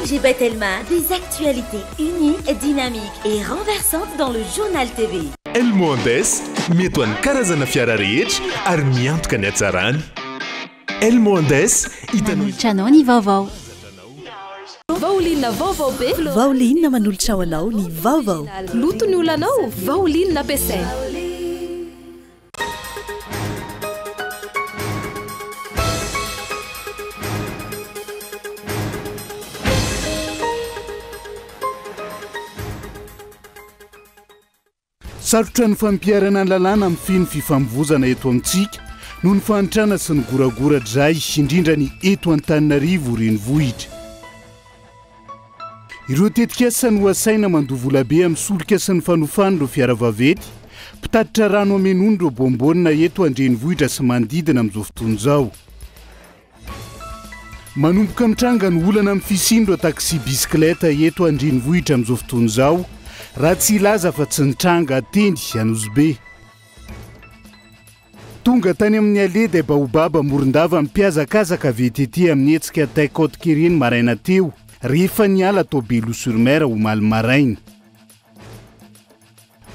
MGB Telma, des actualités uniques, dynamiques et renversantes dans le journal TV. El Mondes, mety ho an'ny karazana fiara rehetra ary miantoka ny hatsarany. El Mondes, hitanao ny vaovao. Vaolinna vaovao be. Vaolinna manolotra ho anao ny vaovao. Loto ny olanao, vaolinna ampiasaina. Sarotra ny fampiarana ny lalàna amin'ny feno fifamoivoizana eto amintsika noho ny fanitrana sy ny goragora-dray indrindra ny eto Antananarivo renivohitra. Ireo tetikasa no asaina mandovolabe amin'ny solika sy ny fanofana ireo fiaravavety, mpitatitra rano amenony ireo bombonina eto an-drenivohitra sy manodidina amin'izao fotoana izao. Manomboka mitranga ny olana amin'ny fisiany ireo taksi bisikileta eto an-drenivohitra amin'izao fotoana izao, raha tsy ilaza fa tsy nitranga atendy Anozibe. Tonga tany amin'ny Aleda Baobaba Morondava mipiazakazaka VTT amin'ny hetsika Taikotikireny maraina teo, rehefa niala tao Beloha-sur-Mer ho Malmaraina.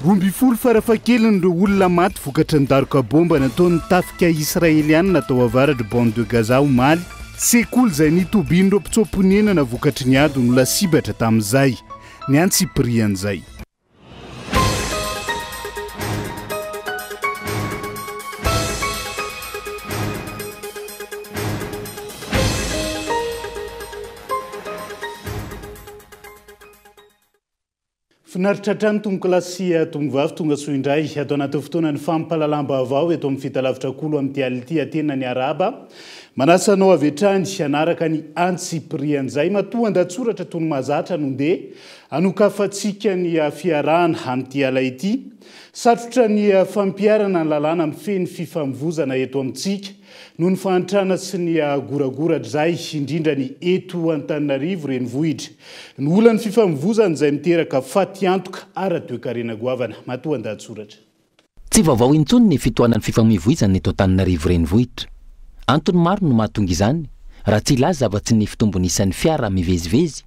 12 farafahakeliny ireo olona maty vokatry ny daroka bomba nataon'ny tafika Israeliana tao avaratra Bande de Gaza ho Maly, sekoly izay nitobiany ireo mpitsoponenana vokatry ny ady no lasibatra tamin'izay. Ny antsiprian'izay. Finaritra hatrany tomboklasy tombovavy tonga soa indray atao anaty fotoana ny fampalalamba avao eto amin'ny fitalavitra kolo amin'ny diality atena ny araba. Manasanao avy hatrany hanaraka ny antsiprian'izay matoa andatsoratra tony mahazatra nonde anokafatsika ny fiarahana amin'ity ala ity. Satrotra ny fampiarana ny lalàna amin'ny feno fifamoivoizana eto amintsika noho ny fanitrana sy ny goragora-dray indrindra ny eto Antananarivo renivohitra. Ny olan'ny fifamoivoizana izay miteraka faty antoka ara-toekarena goavana matoa andatsoratra. Tsy vaovao intsony ny fitoanan'ny fifamoivoizana eto Antananarivo renivohitra. Antony maro no mahatonga izany, raha tsy ilaza fa tsy ny fitombony isan'ny fiara mivezivezy,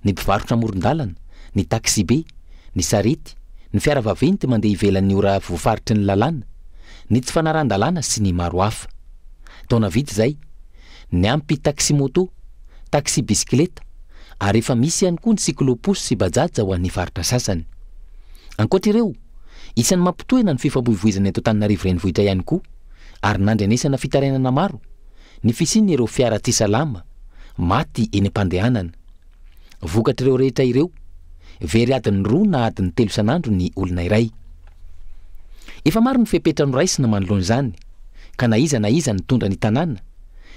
ny mpivarotra amoron-dalana, ny taksi be, ny sarety, ny fiara vaventy mandeha ivelan'ny ora voafaritry ny lalàna, ny tsy fanaran-dalàna sy ny maro hafa. Taona vita izay, ny ampy taksi moto, taksi bisikileta, ary efa misy ihany koa ny siklopos sy bajaja ho an'ny faritra sasany. Ankoatr'ireo, isan'ny mampitohina ny fifamoivoizana eto Antananarivo renivohitra ihany koa, ary nandrenesana fitarenana maro, ny fisiany ireo fiara tsy salama, maty eny am-pandehanana. Vokatr'ireo rehetra ireo, very adiny 2 na adiny 3 isan'andro ny olona iray. Efa maro ny fepetra noraisina manoloana izany, ka na iza ny tondra ny tanàna,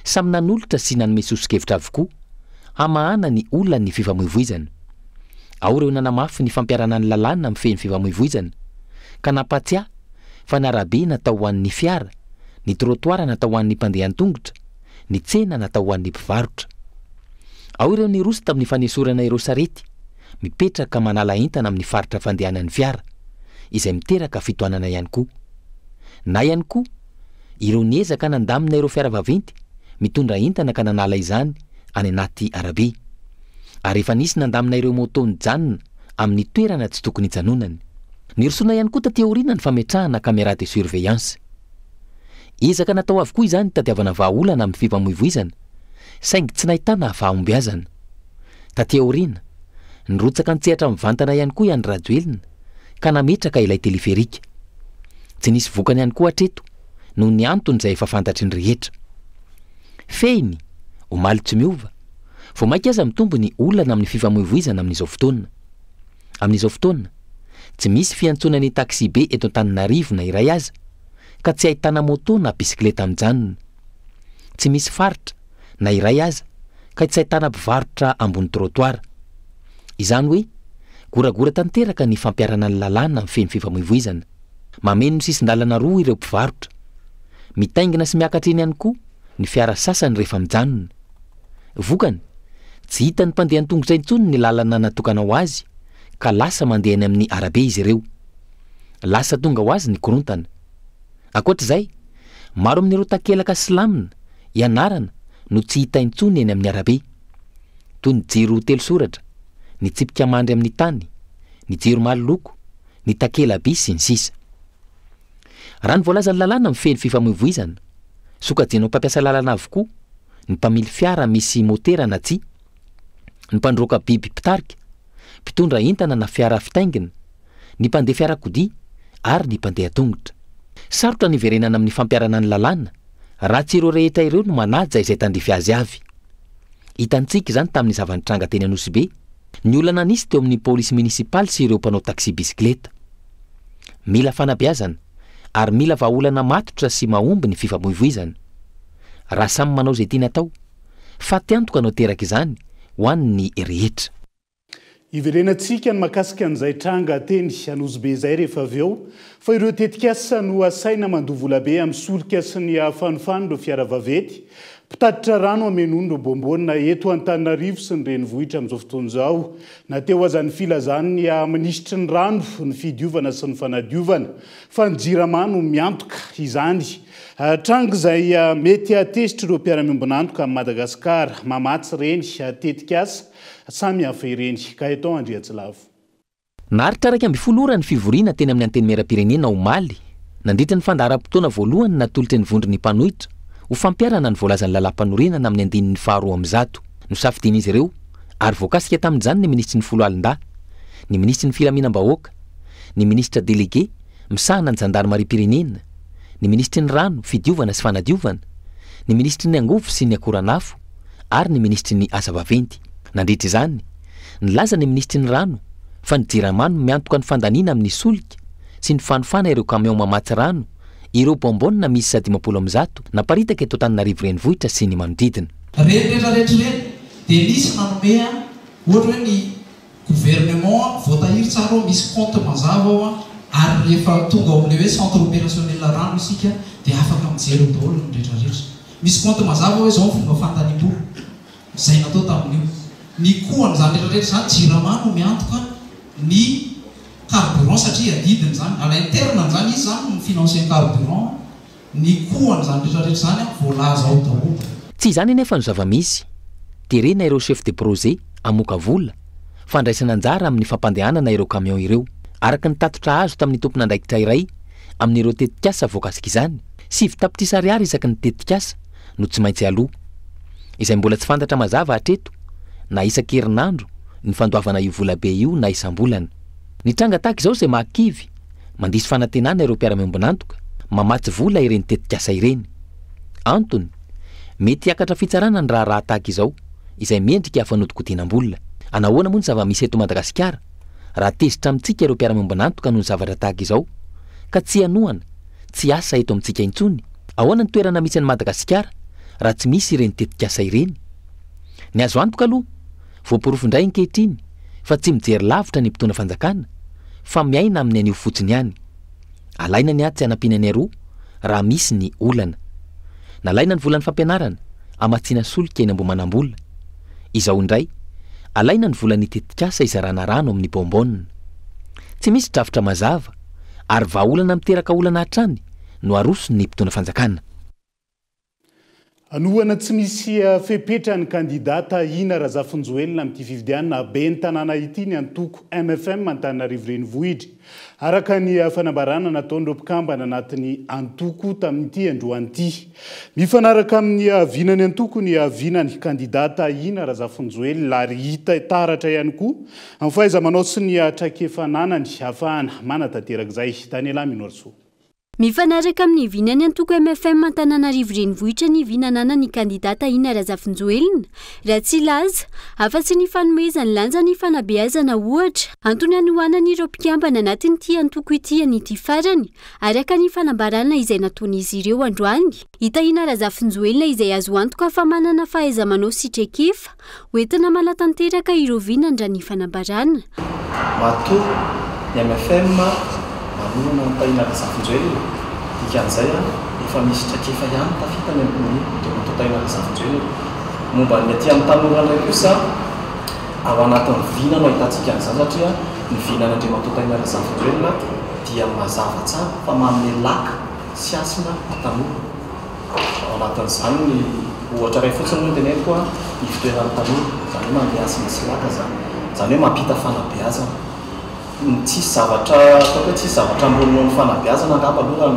samy nanolotra sy nanome sosokevitra avokoa, hamahana ny olona ny fifamoivoizana. Ao ireo nanamafy ny fampiarana ny lalàna amin'ny feno fifamoivoizana, ka nampatsya fa ny arabe natao ho an'ny fiara, ny trottoir natao ho an'ny mpandeha an-tongotra, ny tsena natao ho an'ny mpivarotra. Ao ireo niroso tamin'ny fanesorana ireo sarety, mipetraka manala entana amin'ny faritra fandehanan'ny fiara, izay miteraka fitoanana ihany koa. Na ihany koa, ireo niezaka nandamina ireo fiara vaventy, mitondra entana ka nanala izany any anaty arabe. Ary efa nisy nandamina ireo moto nijanona amin'ny toerana tsy tokony hijanonany. Nirosona ihany koa taty aoriana ny fametrahana caméra de surveillance. Ezaka natao avokoa izany tadiavana vahaolana amin'ny fifamoivoizana, saingy tsy nahitana fahombiazana. Taty aoriana, nirotsaka nitsehatra mivantana ihany koa ihany rajoelina, ka nametraka ilay teleferika. Tsy nisy vokany ihany koa hatreto, noho ny antony izay efa fantatry ny rehetra. Fehiny, omaly tsy miova, vao mainka aza mitombo ny olana amin'ny fifamoivoizana amin'izao fotoana. Amin'izao fotoana, tsy misy fiantsona ny taksi be eto Antananarivo na iray aza, ka tsy ahitana moto na bisikileta mijanona. Tsy misy faritra na iray aza, ka tsy ahitana mpivarotra ambony trottoir. Izany hoe, goragora tanteraka ny fampiarana ny lalàna amin'ny feno fifamoivoizana. Mameno ny sisin-dalana 2 ireo mpivarotra. Mitaingina sy miakatra eny ihany koa ny fiara sasany rehefa mijanona. Vokany, tsy hita ny mpandeha an-tongotra intsony ny lalana natokana ho azy, ka lasa mandeha eny amin'ny arabe izy ireo. Lasa tonga ho azy ny korontana. Ankoatr'izay, maro amin'ireo takelaka silamina, ianarana no tsy hita intsony eny amin'ny arabe. toy ny jiro telo soratra, ny tsipika mandry amin'ny tany, ny jiro maloloko, ny takela-by sy ny sisa. Raha ny voalaza ny lalàna mifehy fifamoivoizana, sokajianao mpampiasa lalàna avokoa ny mpamily fiara misy motera na tsy, ny mpandroaka biby pitarika, mpitondra entana na fiara fitaingina, ny mpandeha fiarakodia ary ny mpandeha tongotra. Sarotra ny verenana amin'ny fampiarana ny lalàna raha tsy ireo rehetra ireo no manaja izay tandrify azy avy. Hitantsika izany tamin'ny zavanitranga teny Anosibe, ny olana nisy teo amin'ny polisy munisipaly sy ireo mpanao taksi bisikleta. Mila fanabeazana ary mila vahaolana matotra sy mahomby ny fifamoivoizana. Raha samy manao izay tiana atao, faty antoka anao teraka izany ho an'ny rehetra. Iverenantsika ny makasika an'izay tranga teny Anosibe izay rehefa avy eo, fa ireo tetikasa no asaina mandovolabe amin'ny solika sy ny afanofano ireo fiara vavety, mpitatitra rano amenondro bombonina eto Antananarivo sy ny renivohitra amin'izao fotoana izao. Na teo azan'ny filazany ny ministry ny rano, ny fidiovana sy ny fanadiovana, fa ny JIRAMA no miantoka izany. Tranga izay mety atezitra ireo mpiara-miombonantoka amin'ny Madagasikara, mamatsy reny tetikasa samy hafa ireny. Ka eto Andriatsilavo. Naritra 12 ny fivoriana teny amin'ny anteny meram-pirenena Omaly, nandritra ny fandaharam-potoana voalohany natolotry ny vondron'ny mpanohitra ho fampiarana ny voalazan'ny lalam-panorenana amin'ny andinin'ny 200 nosafidian'izy ireo ary voakasika tamin'izany ny ministry ny folo alin-dahy, ny ministry ny filaminam-bahoaka, ny ministra délégué misahana ny jandarmarie-pirenena, ny ministry ny rano, fidiovana sy fanadiovana, ny ministry ny angovo sy ny akoranafo ary ny ministry ny asa vaventy. Nandritra izany, nilaza ny ministry ny rano fa ny JIRAMA no miantoka ny fandaniana amin'ny solika sy ny fanofana ireo camion mamatsy rano, ireo bombonina misy 710 naparitaka eto Antananarivo renivohitra sy ny manodidina. Rehetra dia nisy nanome ohatra hoe ny gouvernement voatahiry tsara misy compte mazava ao ary rehefa tonga ao amin'ilay hoe centre opérationnel rano isika dia afaka mijery daholo ny rehetrarehetra. Misy compte mazava hoe zao fomba fandanimbola izay natao tamin'io. Ny koan'izany rehetrarehetra zany JIRAMA no miantoka ny carburant satria adidiny zany, à l'interne zany izy zany ny financer carburant, ny koan'izany rehetrarehetra zany voalaza ao daholo. Tsy izany nefa no zava-misy. Terena ireo chef de projet amoka vola, fandraisana anjara amin'ny fampandehanana ireo camion ireo. Araka ny tatotra azo tamin'ny tompon'andraikitra iray amin'ireo tetikasa voakasika izany, 7 tapitrisa ariary isaky ny tetikasa no tsy maintsy aloha. Izay mbola tsy fantatra mazava hatreto, na isan-kerinandro ny fandoavana io volabe io na isam-bolana. Ny tranga tahaka izao izay mahakivy, mandisy fanantenana ireo mpiara-miombonantoka, mamatsy vola ireny tetikasa ireny. Antony, mety hiakatra fitsarana ny raha tahaka izao, izay mendrika fanodikotinam-bola. Anahoana moa ny zava-misy eto Madagasikara raha tezitra amintsika ireo mpiara-miombonantoka noho ny zavatra tahaka izao, ka tsy hanohana, tsy asa eto amintsika intsony. Ahoana ny toerana misy any Madagasikara raha tsy misy ireny tetikasa ireny? Ny azo antoka aloha, voaporofo indray ankehitriny fa tsy mijery lavitra ny mpitondra fanjakana, fa miaina amin'ny anio fotsiny ihany. Alaina ny ady tsy hanampiana ny aroa raha misy ny olana. Nalaina ny volan'ny fampianarana amatsiana solika eny ambomanam-bola. Izao indray, alaina ny volan'ny tetikasa izarana rano amin'ny bombonina. Tsy misy drafitra mazava ary vahaolana miteraka olana hatrany no aroso ny mpitondra fanjakana. Anohana tsy misy fepetra ny kandidata Ina Razafinjoelina amin'ity fifidianana ben'ny tanàna ity ny antoko MFM Antananarivo renivohitra. Araka ny fanambarana nataon'ireo mpikambana anatin'ny antoko tamin'ity androany ity. Mifanaraka amin'ny avinany antoko ny avinany kandidata Ina Razafinjoelina ary hita taratra ihany koa amin'ny fahaiza-manao sy ny traikefananany ahafahana manatanteraka izay. Daniela Minorso. Mifanaraka amin'ny vinany antoko MFM Antananarivo renivohitra ny vinanana ny kandidata Ina Razafinjoelina, raha tsy laza afa-tsy ny fanomezany lanja ny fanabeazana ohatra antony anohanany ireo mpikambana anatin'ity antoko ity an'ity farany araka ny fanambarana izay nataon'izy ireo androany. Hita Ina Razafinjoelina izay azo antoka fa manana fahaiza-manao sy traikefa hoentina manatanteraka ireo vinandra ny fanambarana. Matoa ny MFM manona ny Ina Razafinjoelina dikan'izay efa misy traikefa ihany tafitany amin'ny tokontao Ina Razafinjoelina. Momba ny aty amin'ny tanora indray kosa ao anatin'ny vina no ahitantsika an'izany satria ny vinan'Andriamantoa Ina Razafinjoelina dia mazava tsara fa manome laka sy asina tanora. Ao anatin'izany ny ohatra iray fotsiny moa teneniko ivitoerany taloha zany hoe mampiasana silaka zany hoe mampita fanabeazana tsisy zavatra ataoko hoe tsisy zavatra amboniny fanabeazana angamba aloha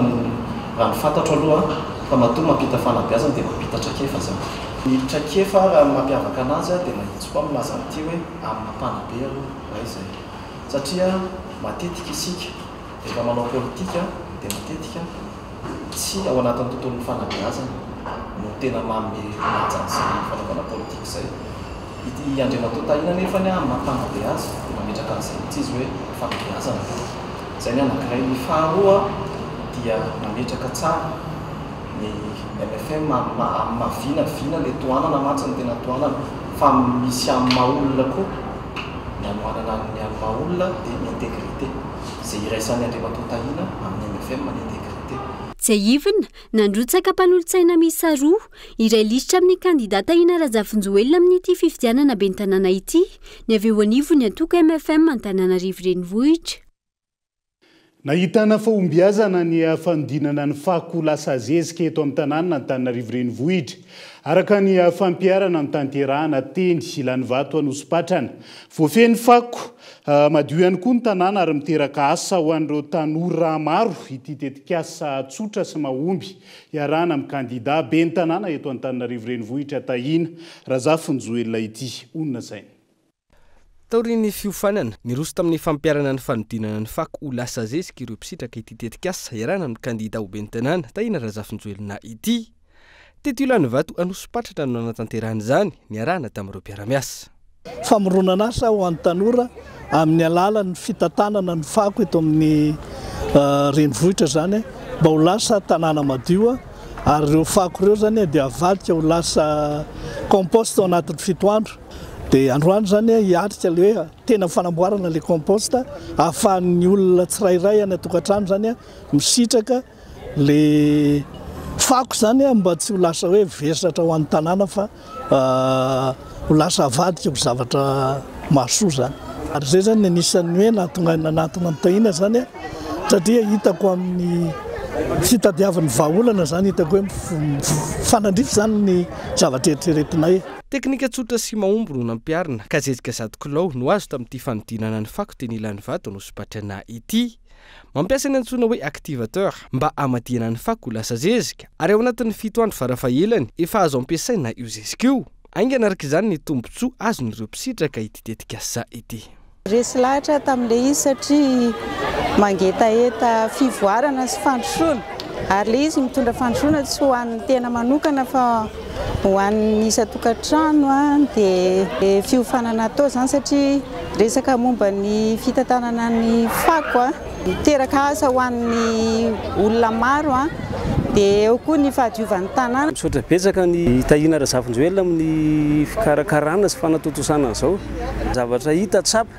raha ny fantatro aloha fa matoa mampita fanabeazana dia mampita trakefa zany ny trakefa raha mampiavaka anazy dia mahitsy koa milaza amin'ity hoe amin'ny mampanabe aloha raha izay satria matetika isika rehefa manao politika dia matetika tsy ao anatin'ny tontolon'ny fanabeazana no tena mamy majan'izay fanaovana politika izay ity Andriamatoa Tahina nefa ny amin'ny mampanabeaza dia mametraka an'izay tsy izy hoe fanabeazana izay ny anankiray ny faharoa dia mametraka tsara ny MFM mavinavina le toanana mantsy ny tena toanana fa misy amin'ny maha-olona koa ny anoanana ny amin'ny maha-olona dia ny intégrité izay iraisan'ny Andriamatoa Tahina amin'ny MFM ny intégrité. Jaivina nandrotsaka mpanolo-tsaina miisa roa iray lisitra amin'ny kandidata Ina Razafinjoelina amin'ity fifidianana ben'ny tanàna ity ny avy eo anivony antoko MFM Antananarivo renivohitra. Nahitana fahombiazana ny fandinana ny fako lasa zezika eto amin'ny tanàna Antananarivo renivohitra araka ny fampiarana amin'ny tanterahana teny ilany vato anosipatrana voafeny fako madio ihany koa ny tanàna ary miteraka asa ho an'ireo tanora maro ity tetikasa tsotra sy mahomby iarahana amin'ny kandida ben'ny tanàna eto Antananarivo renivohitra Tahina Razafinjoelina ity onona saina. Taorian'ny fiofanana niroso tamin'ny fampiarana ny fanodinana ny fako ho lasa zezika ireo mpisitraka ity tetikasa iarahana amin'ny kandida ho ben'ny tanàna Tahina Razafinjoelina ity. Teto ilany vato anosipatrana no anatanterahana izany niarahana tamin'ireo mpiara-miasa. Famoronana asa ho an'ny tanora amin'ny alalan'ny fitantanana ny fako eto amin'ny renivohitra zany mba ho lasa tanàna madio ary ireo fako ireo zany dia avadika ho lasa compost ao anatin'ny fito andro dia androany zany hiatrika le hoe tena fanamboarana le compost ahafahan'ny olona tsirairay any atokantrano zany misitraka le fako zany mba tsy ho lasa hoe vesatra ho an'ny tanàna fa ho lasa avadika ho zavatra mahasoa zany. Ary zay zany anisan'ny hoe natona Tahina zany satria hitako amin'ny fitadiavan'ny vahaolana zany hitako hoe fanandrify zany ny zavatra eritreretinay. Teknika tsotra sy mahomby no nampiarina ka zezika 100 kilao no azo tamin'ity fanodinana ny fako teny ilany vato anosipatrana ity. Mampiasa ny antsoina hoe activateur mba hamadihana ny fako ho lasa zezika ary ao anatin'ny 7 andro farafahelany efa azo ampiasaina io zezika io. Aingana araka izany ny tombontsoa azon'ireo mpisitraka ity tetikasa ity. Resy lahatra tamin'ilay izy satria mangetaeta fivoarana sy fandrosoana ary le izy mitondra fandrosoana tsy ho an'ny tena manokana fa ho an'ny isa-tokantrano dia fiofanana atao zany satria resaka momba ny fitantanana ny fako miteraka asa ho an'ny olona maro dia eo koa ny fahadiovan'ny tanàna. Misaotra betsaka ny Tahina Razafinjoelina amin'ny fikarakarana sy fanatotosana izao. Zavatra hita tsapa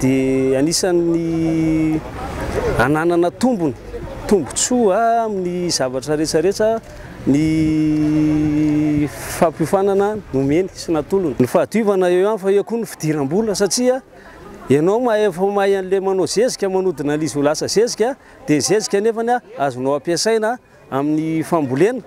dia anisan'ny ananana tombotsoa amin'ny zavatra rehetrarehetra ny fampiofanana nomeny sy natolona. Ny fahadiovana eo ihany fa eo koa ny fidiram-bola satria ianao efa mahay an'ilay manao zezika manodina an'izy ho lasa zezika dia zezika nefany azonao ampiasaina amin'ny fambolena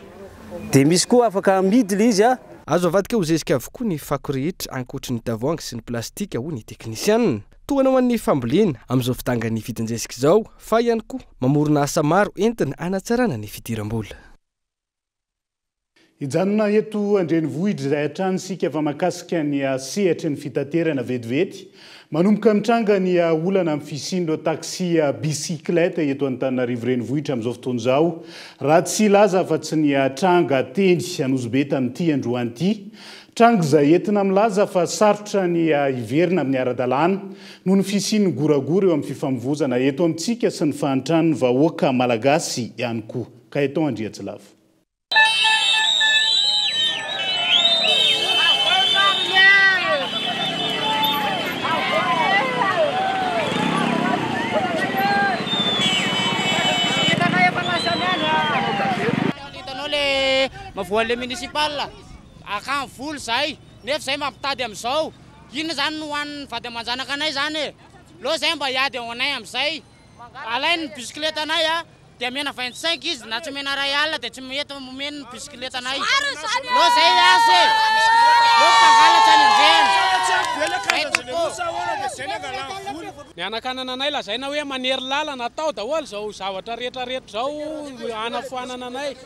dia misy koa afaka amidy le izy azo avadika ho zezika avokoa ny fako rehetra ankoatry ny tavoahangy sy ny plastika ho ny teknisianina toana ho an'ny fambolena amin'izao fitangan'ny vidin-jezika izao fa ihany koa mamorona asa maro entina hanatsarana ny fidiram-bola. Ijanona eto andrenivohitra izay hatranosika fa makasika ny sehatra ny fitaterana vetivety manomboka mitranga ny olana amin'ny fisian'ireo taxi bicyclette eto Antananarivo renivohitra amin'izao fotoana izao raha tsy laza fa tsy ny tranga teny Anozobe tamin'ity androany ity. Tranga izay entina milaza fa sarotra ny iverina amin'ny ara-dalàna noho ny fisian'ny goragora eo amin'ny fifamoivoizana eto amintsika sy ny fahantrano ny vahoaka malagasy ihany koa. Kaeton Andriatsilava. Mavoan'le municipal akany voly zay nefa zay mampitady amin'izao inona zany no hoan'ny vady aman-janaka anay zany loha zay mba hiady ao anay amin'izay alainy ny bisikileta anay dia mena 25 izy na tsy mena ray alina dia tsy mety momeny ny bisikletanay lo zay asy lo mpangalatra ny ny anakanana anay lazaina hoe manery lalana atao daholo zao zavatra rehetrarehetra zao anafoanana anay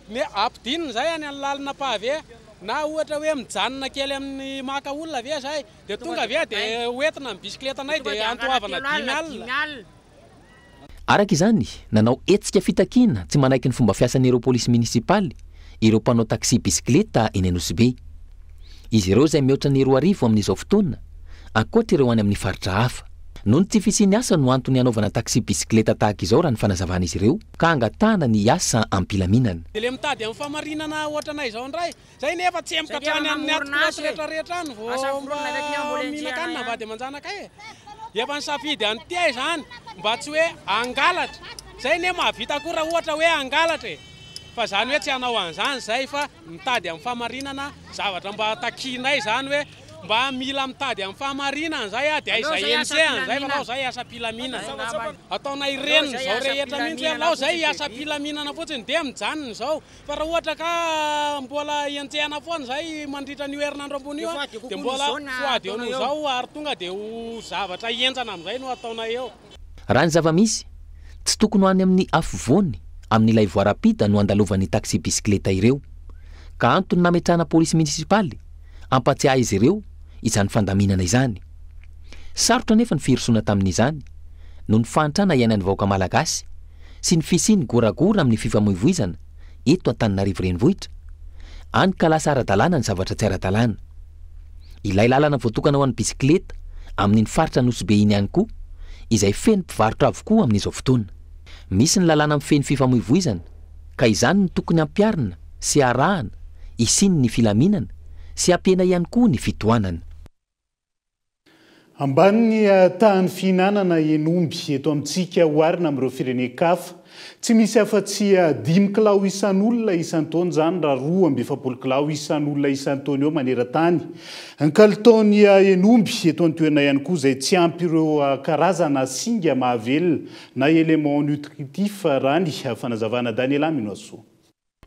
ny ampidinina zay any any lalina pave na ohatra hoe mijanona kely amin'ny maka olona ve zay dia tonga ve dia hoentina ny bisikletanay dia antoavana 5 alina. Araka izany nanao etsika fitakiana tsy manaiky ny fomba fiasan'ireo polisy munisipaly ireo mpanao taxi bisikleta eny Anosy-Be. Izy ireo izay mihoatra ny 2 amin'izao fotoana ankoatra ireo any amin'ny faritra hafa. Noho ny tsy fisiany asa no antony anaovana taxi bisikleta tahaka izao raha ny fanazavana izy ireo ka angatahana ny asa ampilaminana. Dia le mitady amin'ny famarinana ohatranay izao indray zay nefa tsy emikatrany amin'ny artiklasy rehetrarehetra any vao mihinan-kanina mba dia manjanaka e. Efa nisafidy an'ity izany mba tsy hoe angalatra zay ne mahavita koa raha ohatra hoe angalatra e. Fa zany hoe tsy hanao an'izany zay fa mitady amin'ny famarinana zavatra mba takinay zany hoe mba mila mitady amin'ny famarinana zay dia izay ensehany zay fa lao zay asa pilaminana ataonay reniny zao rehetra mihitsy hoe lao zay asa pilaminana fotsiny dia mijanona zao fa raha ohatra ka mbola entsehana foana zay mandritra ny herinandro ambony io dia mbola foady eo noho zao ary tonga dia ho zavatra entsana amin'izay no ataonay eo. Raha ny zava-misy tsy tokony ho any amin'ny afovoany amin'ilay voarapita no andalovan'ny taxi bisikleta ireo ka antony nametrahana polisy munisipaly ampatsiahy izy ireo izany fandaminana izany. Sarotra nefa ny firosoana tamin'izany no ny fahantrana iainan'ny vahoaka malagasy sy ny fisiany goragora amin'ny fifamoivoizana eto Antananarivo renivohitra any ka lasa ara-dalàna ny zavatra tsy ara-dalàna. Ilay lalana voatokana ho an'ny bisikleta amin'ny faritra Anosy-Be iny ihany koa izay feno mpivarotra avokoa amin'izao fotoana. Misy ny lalàna amin'ny feno fifamoivoizana ka izany ny tokony ampiarina sy arahana isiny ny filaminana sy ampiana ihany koa ny fitohanana. Amban'ny tahany fihinanana enomby eto amintsika oharina amin'ireo firenen-kafa tsy misy afa-tsy 5 kilao isan'olona isan-taona zany raha 12 kilao isan'olona isan-taona eo maneran-tany. Ny kalitaony enomby eto an-toerana ihany koa izay tsy ampy ireo karazana singa mahavelona na élément nutritif raha ny fanazavana Daniela Minoaso.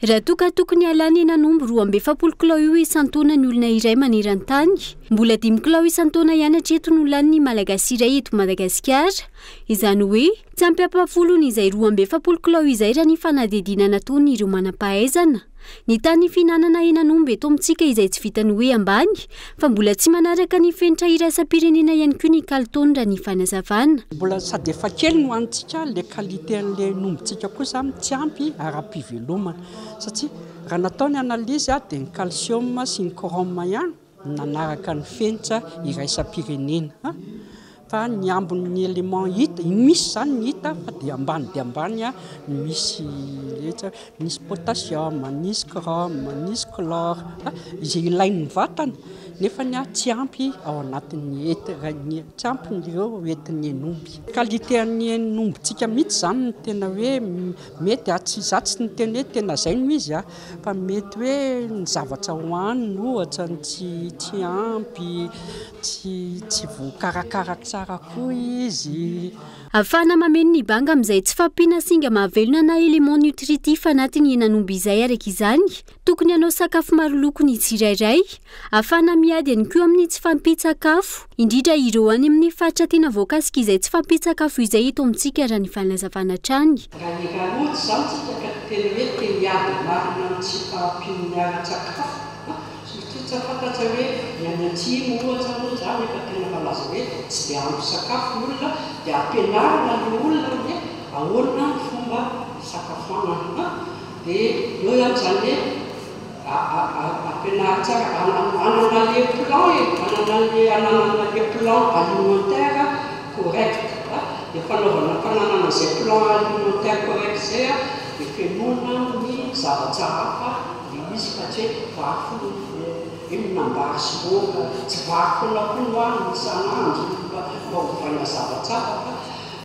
Raha tokony alany enanomby 12 kilao io isan-taona ny olona iray maneran-tany, mbola 5 kilao isan-taona ihany hatreto no lanin'ny malagasy iray eto Madagasikara. Izany hoe tsy ampy ampafolony izay 12 kilao izay raha ny fanadidinana ataony ireo manam-pahaizana. Ny tany fihinanana enanomby eto amintsika izay tsy vitany hoe ambany fa mbola tsy manaraka ny fenitra iraisam-pirenena ihany koa ny kalitaony raha ny fanazavana. Mbola sady efa kely no antsika le qualité an'le nombontsika kosa tsy ampy ara-pivelomana satria raha nataony analizy dia ny calcium sy ny chrome ihany nanaraka ny fenitra iraisam-pirenena. Fa ny ambon'ny élément hita misy zany ny hita fa dia ambany misy potassium, misy chrome, misy chlore izay ilain'ny vatana nefa ny tsy ampy ao anatin'ny tsy ampy ireo entin'ny enomby. Qualité an'ny enombontsika mihitsy zany ny tena hoe mety tsy zatsy ny tena hoe tena zay no izy fa mety hoe ny zavatra hohaniny ohatra ny tsy ampy tsy voakarakaraka tsara koa izy. Afana mameno ny banga amin'izay tsy fampiana singa mahavelona na élément nutritif anatin'ny enanomby izay araka izany tokony hanao sakafo maro loko ny tsirairay afana miady ihany koa amin'ny tsy fampitsakafo indrindra ireo any amin'ny faritra tena voakasika izay tsy fampitsakafo izay eto amintsika raha ny fanazavana trany. Raha ny raha zany tsika ka tena hoe te hiady marina tsy fampiana-tsakafo tsy fantatra hoe ny any atsimo ohatra moa zany efa tena malaza hoe tsy dia ampy sakafo olona dia ampianarina ny olona hoe ahoana ny fomba sakafoanana dia eo ihany zany hoe ampianarina tsara anana le plan alimentaire correct dia fanaovana zay plan alimentaire correct zay dia fiainona ny zavatra hafa dia izy ka tsy hoe vafo minambary sy roka tsy vafo lakonoany isan'andro mba hovaina zavatra hafa.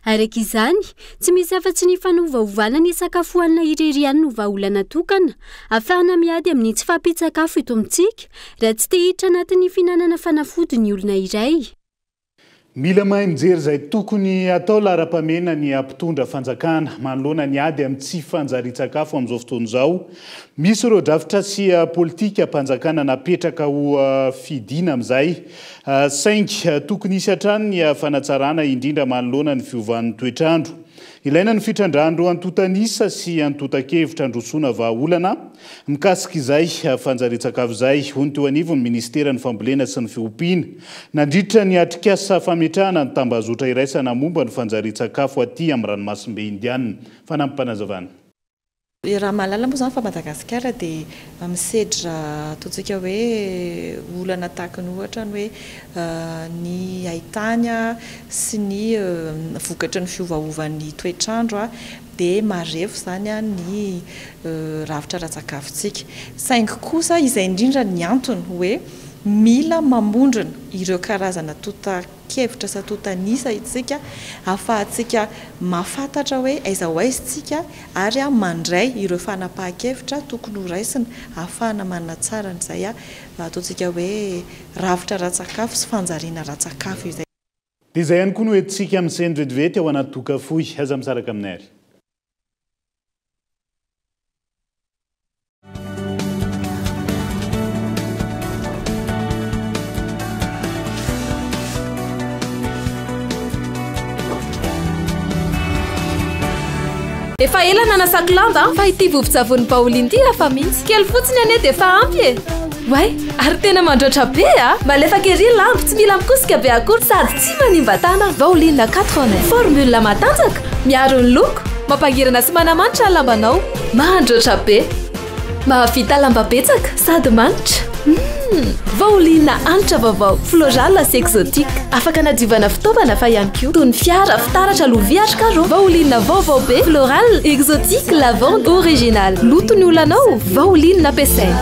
Araka izany, tsy misy afa-tsy ny fanovaovana ny sakafo hanina irery ihany no vahaolana tokana ahafahana miady amin'ny tsy fampitsakafo eto amintsika raha tsy te hiditra anatin'ny fihinanana fanafody ny olona iray. Mila mahay mijery zay tokony atao lara-pamena ny ampitondra fanjakana manoloana ny ady amin'ny tsy fanjari-tsakafo amin'izao fotoana izao. Misy ireo drafitra sy politika mpanjakana napetraka ho fidina amin'izay. Saingy tokony hisy hatrany ny fanatsarana indrindra manoloana ny fiovan'ny toetrandro. Ilaina ny fitrandrandro antotanisa sy antotan-kevitra androsoana vahaolana mikasika izay fanjari-tsakafo izay. Hoy teo anivon'ny ministera ny fambolena sy ny fiompiana nandritra ny atrikasa fametrahana ny tambazotra iraisana momba ny fanjari-tsakafo aty amin'ny ranomasimbe indiana. Fanampanazavana. Raha mahalala moa zany fa Madagasikara dia misedra ataontsika hoe olana tahaka ny ohatra ny hoe ny haitany sy ny vokatra ny fiovaovan'ny toetrandro dia marefo zany ny ravitra ra-tsakafontsika. Saingy kosa izay indrindra ny antony hoe mila mamondrona ireo karazana tota-kevitra sy tota-nisa itsika ahafahantsika mahafantatra hoe aiza ho aizintsika ary mandray ireo fanapahan-kevitra tokony ho raisina ahafahana manana tsara n'izay ataontsika hoe ravitra ra-tsakafo sy fanjariana ra-tsakafo izay. Dia izay ihany koa no entintsika amin'ny seny vetivety ao anaty tokafoy. Aza misaraka aminay ary. Efa ela nanasako lamba fa ity vovon-tsavony Pauline ity afa mihitsy kely fotsiny ane dia efa ampy e. Way, ary tena mandroatra be malefaka ery lamba tsy mila mikosika be akory sady tsy manimba tana. Pauline 80 formule matanjaka miaro ny loko mampangirana sy manamanitra ny lambanao mandroatra be mahavita lamba betsaka sady manitra. Vaolina anitra vaovao floral sy exotique afaka nadiovana fitaovana fa ihany koa toy ny fiara fitaratra lovia karo. Vaolina vaovao be floral exotique lavande original lotony olanao vaolina ampiasaina.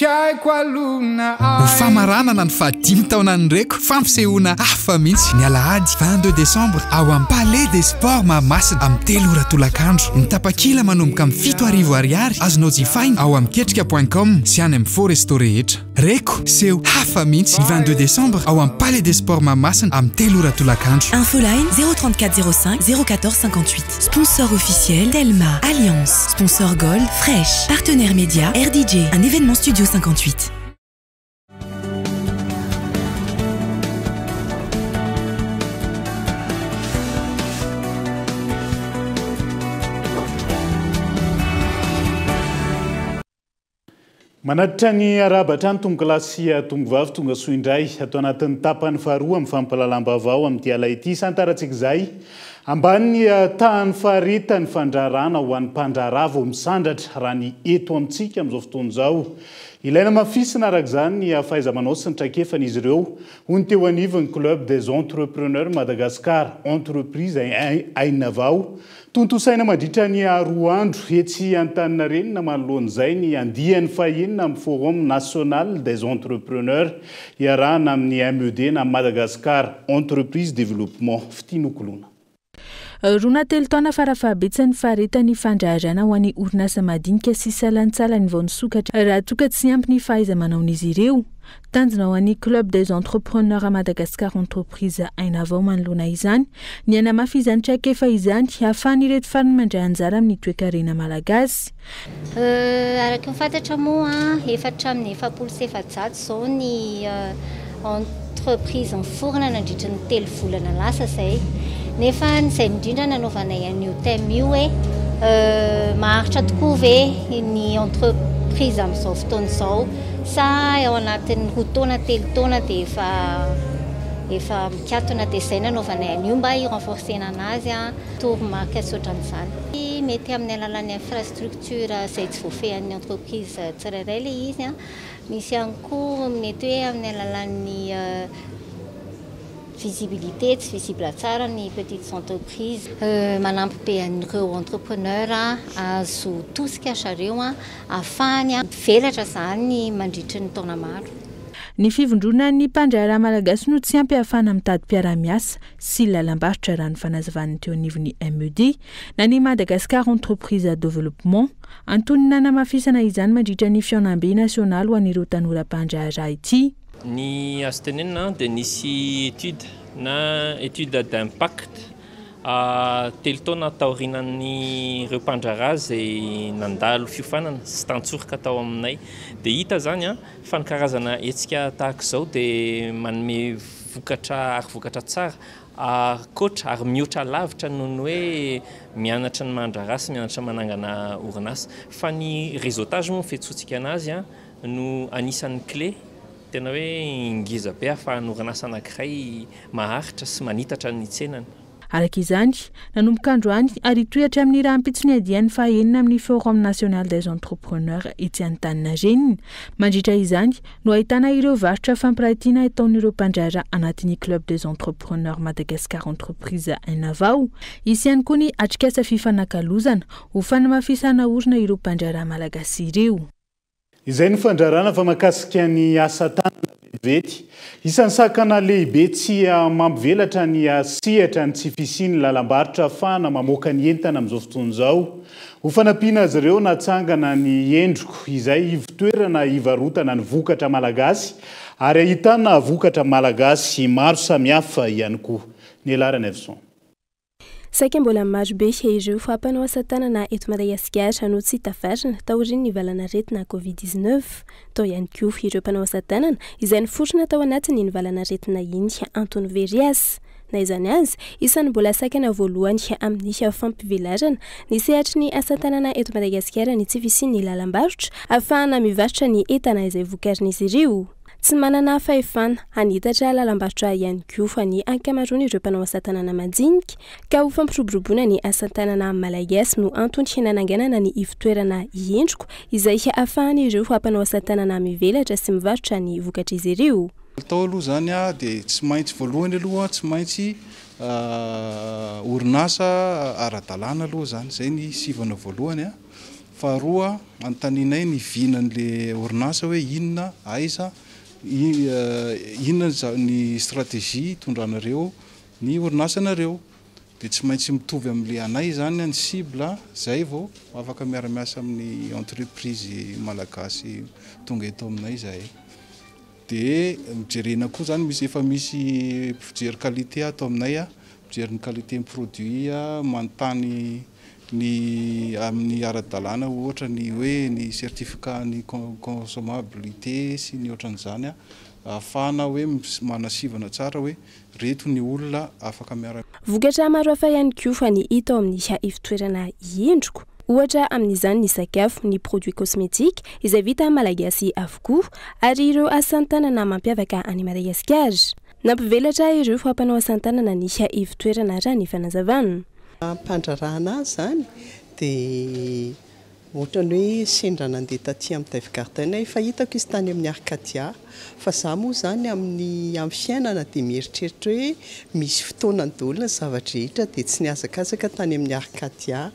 Ho famaranana ny fahadimy taona ny reko fampisehoana hafa mihitsy ny alahady 22 décembre ao amin'ny Palais des Sports Mahamasina amin'ny 3 ora tolakandro. Ny tapakila manomboka amin'ny 7,000 ariary azonao jifaina ao amin'ny ketrika.com sy any amin'ny Foresto rehetra. Reko seho hafa mihitsy ny 22 décembre ao amin'ny Palais des Sports Mahamasina amin'ny 3 ora tolakandro. Infoline 034 05 014 58. Sponsor officiel Telma, Alliance. Sponsor Gold, Fresh. Partenaire média RDJ. Un événement Studio 58. Manatitra ny arabatra ny tongolasy tongovavy tonga soa indray atao anatin'ny tapany faharoa amin'ny fampalalam-baovao amin'ity ala ity santarantsika izay ambany tahany fareta ny fandrarana ho an'ny mpandrarava ho misandratra raha ny eto amintsika amin'izao fotoana izao. Ilaina mafisina araka izany ny fahaiza-manao sy ny trakefana izy ireo. Hoy teo anivon'ny Club des Entrepreneurs Madagascar, entreprise aina avao. Tontosaina mandritra ny 2 andro etsy Antaninarenina manoloan'izay ny andiany fahenina amin'ny Forum National des Entrepreneurs iarahana amin'ny MED na Madagascar Entreprise Développement Fitinokolona. Rona telo taona farafahabetsany faharetany fandraharana ho an'ny orinasa madinika sy salantsala ny vao nisokatra raha toka tsy ampy ny fahaiza-manaon'izy ireo. Tanjona ho an'ny Club des Entrepreneurs à Madagascar Entreprise aina avao manoloana izany ny anamafy izany traikefa izany ahafahany ireto farany mandray anjara amin'ny toe-karena malagasy. Araka ny fantatra moa efatra amin'ny 700 zao ny entreprise miforana nandritra ny 3 volana lasa zay. Nefa izay indrindra nanaovanay an'io thème io hoe maharitra tokoa ve ny entreprise amin'izao fotoana izao sa ao anatin'ny 2 taona 3 taona dia efa mikatona dia izay nanaovanay an'io mba hirenforcena anazy toromarika sy ohatran'izany. Mety amin'ny alalan'ny infrastructure izay tsy voafehan'ny entreprise tsirairay ilay izy misy ihany koa mety hoe amin'ny alalan'ny visibilité tsy visible tsara ny petites entreprises manampy be an'ireo entrepreneur azo tosika zareo ahafahany velatra zany mandritra ny taona maro. Ny fivondrona ny mpandraharaha malagasy no tsy ampy ahafahana mitady mpiara-miasa sy lalam-barotra raha ny fanazavany teo anivon'ny MED na ny Madagascar Entreprise à Développement antonina namafisana izany mandritra ny fiaonam-be nasionaly ho an'ireo tanora mpandraharaha ity. Ny azo tenenina dia nisy étude na étude d'impact telo taona taorinan'ny ireo mpandraharaha izay nandalo fiofanana sy tantsorika tao aminay dia hita zany fa ny karazana hetsika tahaka izao dia manome vokatra ary vokatra tsara koatra ary mihoatra lavitra noho ny hoe mianatra ny mandraharaha sy mianatra manangana orinasa fa ny réseautage moa fihetsontsika anazy no anisan'ny clé tena hoe ngiza be ahafahan'ny orinasa anankiray maharitra sy manitatra ny tsenany. Araka izany, nanomboka androany ary tohatra amin'ny rahampitsony adian'ny fahaenina amin'ny Forum National des Entrepreneurs etsy Antaninarenina. Mandritra izany no ahitana ireo varotra fampiratiana ataon'ireo mpandraharaha anatin'ny Club des Entrepreneurs Madagascar Entreprise Ainavao. Isy ihany koa ny atrikasa fifanakalozana ho fanamafisana orina ireo mpandraharaha malagasy ireo. Izay ny fandrarana fa makasika ny asa tanana vetivety. Isan'ny sakana lehibe tsy mampivelatra ny sehatra ny tsy fisiany lalam-barotra ahafahana mamoaka ny entana amin'izao fotoana izao. Ho fanampiana azy ireo natsangana ny endriko izay ivitoerana ivarotana ny vokatra malagasy ary ahitana vokatra malagasy maro samihafa ihany koa. Ny Elarana Evson. Saika mbola maro be ireo fampanao asa tanana eto Madagasikara no tsy tafarina taorian'ny nivalana aretina Covid-19. Tao ihany koa ireo mpanao asa tanana izay niforona tao anatin'ny nivalana aretina iny Antony Verias. Na izany azy, isan'ny mbola sakana voalohany amin'ny fampivelarana ny sehatry ny asa tanana eto Madagasikara ny tsy fisian'ny lalam-barotra ahafahana mivarotra ny entana izay vokarin'izy ireo. Tsy manana fahefana hanitatra lalam-barotra ihany koa fa ny ankamaroany ireo mpanao asa tanana majinika ka ho fampiroboroboana ny asa tanana malagasy no antony hinananganana ny ivitoerana endriko izay ahafahany ireo fampanao asa tanana mivelatra sy mivarotra ny vokatra izy ireo. Tao aloha zany dia tsy maintsy voalohany aloha tsy maintsy orinasa ara-dalàna aloha zany zay ny sivana voalohany faharoa antaninay ny vinan'le orinasa hoe inona aiza inona ny stratégie tondranareo ny orinasanareo dia tsy maintsy mitovy amin'le anay zany ny cible zay vao afaka miara-miasa amin'ny entreprise malagasy tonga eto aminay zay. Dia mijerena koa zany misy efa misy mijery qualité atao aminay mijery ny qualité ny produit manontany ny amin'ny ara-dalàna ohatra ny hoe ny certificat ny consommabilité sy ny ohatran'izany ahafahana hoe manasivana tsara hoe reto ny olona afaka miara. Vokatra maro hafa ihany koa fa ny hita amin'ny ivitoerana endriko. Ohatra amin'izany ny sakafo, ny produits cosmétiques izay vita malagasy avokoa ary ireo asa tanana mampiavaka any Madagasikara. Nampivelatra ireo fampanao asa tanana ny ivitoerana raha ny fanazavana. Mpandrarahana zany dia ohatra ny hoe sendra nandeha taty amin'ny Dave Garden efa hitako izy tany amin'ny Arcadia fa za moa zany amin'ny fiainana dia mieritreritra hoe misy fotoana ndolona zavatra rehetra dia tsy niazakazaka tany amin'ny Arcadia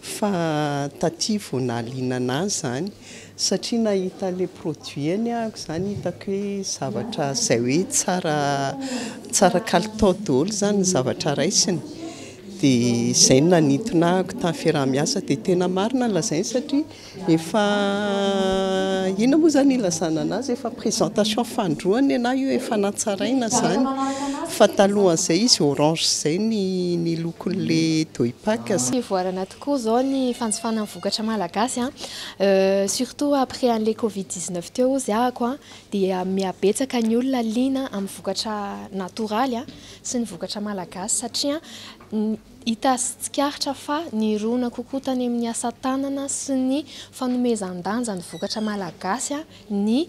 fa taty vao nahaliana anazy zany satria nahita le produit zany hitako hoe zavatra izay hoe tsara kalitao daholo zany ny zavatra raisiny. Dia izay nanintona tamin'ny fiaraha-miasa dia tena marina lazainy satria efa ina moa zany ilazana anazy efa présentation fandroany ianao io efa natsaraina zany fa talohan'izay izy orange izay ny lokon'le doipak. Voarana tokoa zao ny fanjifana vokatra malagasy surtout après an'le Covid-19 teo zako dia miabetsaka ny olona liana amin'ny vokatra natoraly sy ny vokatra malagasy satria hita sy tsikaritra fa ny rona kokoa tany amin'ny asa tanana sy ny fanomezan-danja ny vokatra malagasy ny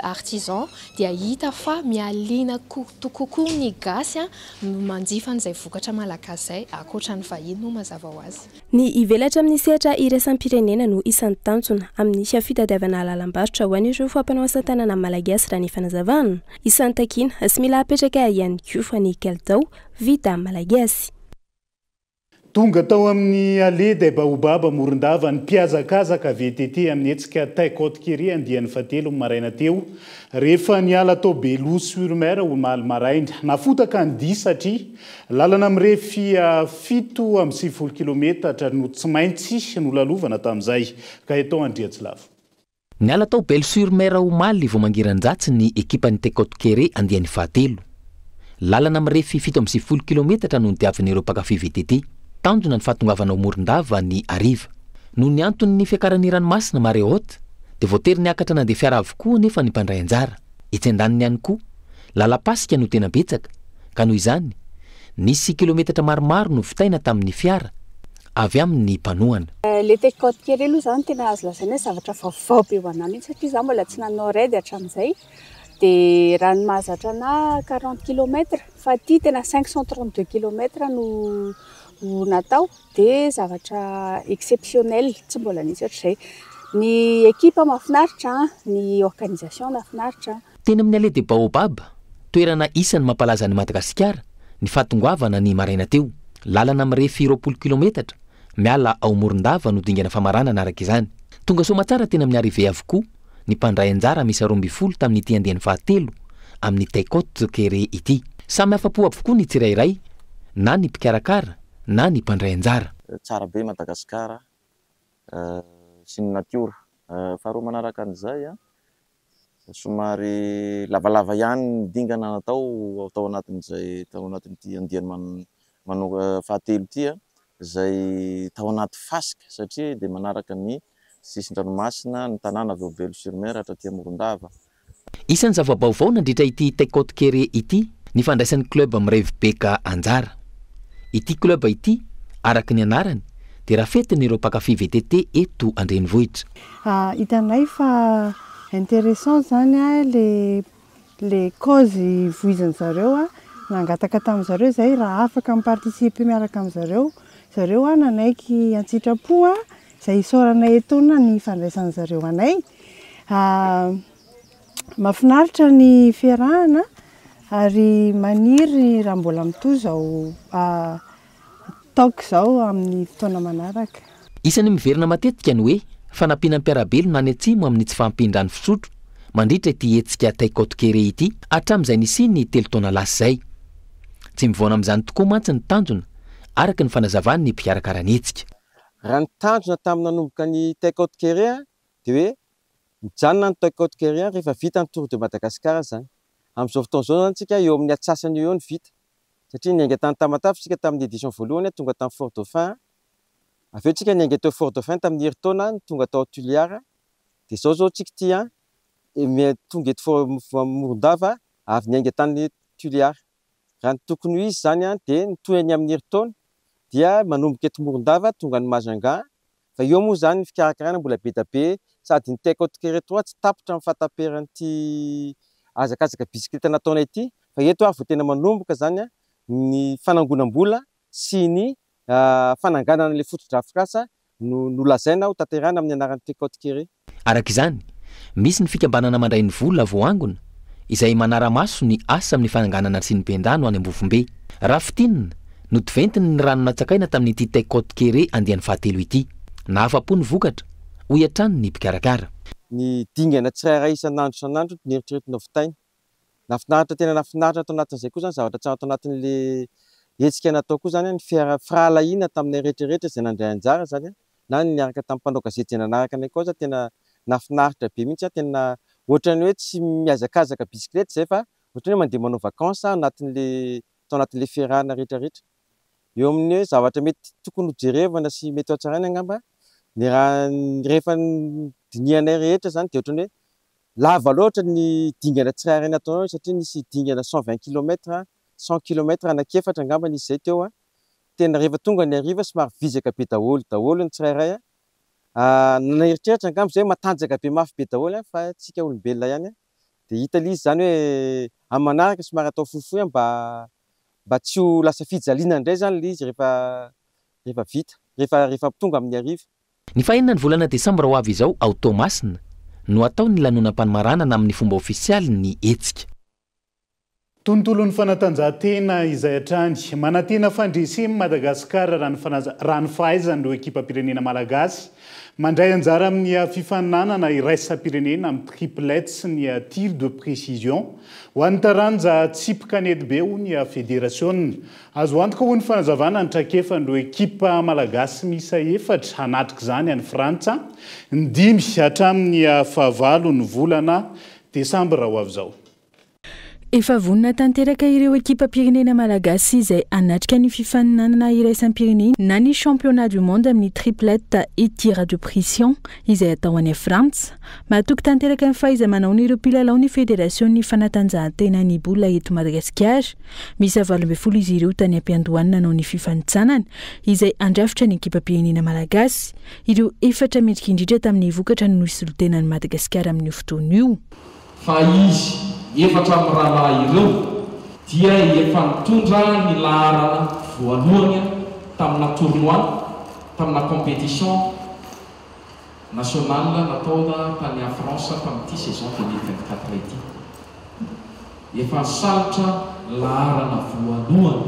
artisan dia hita fa mialiana kokoa ny gasy manjifa an'izay vokatra malagasy zay akoatra ny vahiny no mazava ho azy. Ny ivelatra amin'ny sehatra iraisam-pirenena no isan'ny tanjona amin'ny fitadiavana lalam-barotra ho an'ireo fampanao asa tanana malagasy raha ny fanazavana. Isan'ny takiana sy mila apetraka ihany koa fa ny kalitao vita malagasy. Tonga tao amin'ny Aleda Baobaba Morondava ny mpiazakazaka VTT amin'ny hetsika Taikotkery andian'ny fatelo maraina teo rehefa niala tao Beloha-sur-Mer ho maraina nafotaka ny 10 satria lalana mirefy 7.9 kilometatra no tsy maintsy nolalovana tamin'izay ka etao Andriatsilavo. Niala tao Belle-sur-Mer omaly vao mangiran-dratsy ny ekipa ny Tekotokere andiany fahatelo. Lalana mirefy 7 kilometatra no diavin'ireo mpakafy VTT. Tanjona ny fahatongavanao Morondava ny Ariva. Noho ny antony ny fiakaran'ny ranomasina Marehaute, dia voatery niakatra nandeha fiara avokoa nefa ny mpandray anjara. Etsy andaniny ihany koa, lalam-pasika no tena betsaka, ka noho izany, nisy kilometatra maromaro no vitaina tamin'ny fiara avy amin'ny mpanohana. Le Tekotokere aloha zany tena azo lazaina hoe zavatra vaovao be ho anahy mihitsy satria zaho mbola tsy nanao raidy hatramin'izay. Dia raha ny mahazatra ana 40 km fa ty tena 532 km no natao dia zavatra exceptionnel tsy mbola nisy ohatr'izay. Ny ekipa mahafinaritra, ny organisation mahafinaritra. Teny amin'ny Allée des Baobab, toerana isan'ny mampalaza ny Madagasikara, ny fahatongoavana ny maraina teo. Lalana mirefy 20 kilometatra, miala ao Morondava no dingana famaranana araka izany. Tonga soamatsara tena amin'ny Arive avokoa ny mpandray anjara misy 12 tamin'ity andiany fahatelo amin'ny Tekotokere ity. Samy afa-po avokoa ny tsirairay, na ny mpikarakara na ny mpandray anjara. Tsara be Madagasikara sy ny natiora. Faharoa manaraka an'izay somary lavalava ihany ny dingana natao tao anatin'ity andiany fahatelo ity izay tao anaty fasika satria dia manaraka ny sisin-dranomasina ny tanàna avy ao Belle-sur-Mer hatraty Morondava. Isan'ny zava-baovao nandritra ity Tekotokere ity ny fandraisan'ny club mirevy beka anjara. Ity club ity araka ny anarany dia rafetin'ireo mpakafy VTT eto Andrenivohitra. Hitanay fa intéressant zany le cause voizany zareo nangataka tamin'izareo zay raha afaka miparticiper miaraka amin'izareo. Zareo nanaiky an-tsitrapo izay isaorana etona ny fandraisan zareo anay. Mahafinaritra ny fiarahana ary maniry raha mbola mitohy zao taoko zao amin'ny fotoana manaraka. Isan'ny miverina matetika ny hoe fanampiana mpiarabelo na ny atsimo amin'ny tsy fampindrany fisotro mandritra ity hetsika Tekotokere ity hatramin'izay nisy ny 3 taona lasa zay. Tsy mivoana amin'izany tokoa mantsy ny tanjona araka ny fanazavany ny mpikarakara ny hetsika. Raha ny tanjona tamin'ny nanomboka ny Tekotokere dia hoe mijanona ny Tekotokere rehefa vita ny Tour de Madagasikara zany. Amin'izao fotoana izao zany tsika eo amin'ny atsasany eo ny vita. Satria niainga tany Tamatave tsika tamin'ny édition voalohany tonga tamin'ny Fort Dauphin. Aveo tsika niainga teo Fort Dauphin tamin'ny herintaona tonga tao Tuliara. Dia zao tsika ity tonga eto Morondava avy niainga tany Tuliara. Raha ny tokony ho izy zany dia nitohany amin'ny herintaona dia manomboka eto Morondava tonga ny Majunga. Fa eo moa zany ny fikarakarana mbola be da be sady ny Tekotokere toa tsy tapitra amin'ny fataperan'ity azakazaka bisikileta nataonay ity. Fa eto vao tena manomboka zany ny fanangonam-bola sy ny fananganana le fotodrafitrasa no lazaina ho tanterana amin'ny anaran'ny Tekotokere. Araka izany, misy ny fikambanana mandray ny vola voangona izay manara-maso ny asa amin'ny fananganana sy ny mpian-drano any Ambofimbe. Rafitinina no tiventiny ny rano natsakaina tamin'ity Tekotokere andiany fahatelo ity. Na afa-po ny vokatra ho iatrany ny mpikarakara. Ny dingana tsirairay isan'andro ny eritreretina vitaina. Nafinaritra tena nafinaritra atao anatin'izay koa zany zavatra tsara atao anatin'le hetsika natao koa zany ny firahalahiana tamin'ny rehetrarehetra izay nandray anjara zany na niaraka tamin'ny mpanao gazety izay nanaraka anay koa tena nafinaritra be mihitsy tena ohatrany hoe tsy miazakazaka bisikileta zay fa ohatrany hoe mandeha manao vakansa tao anatin'le fiarahana rehetrarehetra. Eo amin'ny hoe zavatra mety tokony ho jerevana sy mety hatsaraina angamba rehefa dinianay rehetra zany dia ohatrany hoe lava loatra ny dingana tsirairay nataonao satria nisy dingana 120 km 100 km anakefatra angamba nisy zay teo tena rehefa tonga ny ariva somary vizaka be daholo ny tsirairay nanaeritreritra angamba zay matanjaka be mafy be daholo fa tsika olombelona ihany dia hita izy zany hoe amin'ny manaraka somary atao fohifohy mba tsy ho lasa fijaliana indray zany le izy rehefa vita rehefa tonga amin'ny ariva. Ny fahenina ny volana Desambra ho avy izao ao Tomasina no atao ny lanonam-panomaranana amin'ny fomba ofisialy ny hetsika. tontolon'ny fanatanjahantena izay hatrany manantena fandreseny Madagasikara raha ny fahaizan'ireo ekipa-pirenena malagasy mandray anjara amin'ny fifaninanana iraisam-pirenena amin'ny triplette sy ny tir de précision ho an'ny taranja tsipika ny be ho ny fédération azo antoka ho ny fanazavana ny trakefan'ireo ekipa malagasy misa efatra hanatrika izany any Frantsa ny 5 hatramin'ny 9 ny volana Desambra ho avy izao. Efa vonina tanteraka ireo ekipa-pirenena malagasy izay anatrika ny fifaninanana iraisam-pirenena na ny championnat du monde amin'ny triplette et tir de précision izay atao any Frantsa. Mahatoky tanteraka ny fahaiza-manao ireo mpilalao ny fédération ny fanatanjahantena ny bola eto Madagasikara. Misy 12 izy ireo tany am-piandohany nanao ny fifanitsanana izay andrafitra ny ekipa-pirenena malagasy. Ireo 4 mendrika indrindra tamin'ny vokatra ny noisolotenan'ny Madagasikara amin'ny fotoana io. Fa izy efatra amin'ny rahalahy ireo dia efa nitondra ny laharana voalohany tamina tournoi tamina compétition nationale natao tany a France tamin'ity saison 2024 ity. Efa salotra laharana voalohany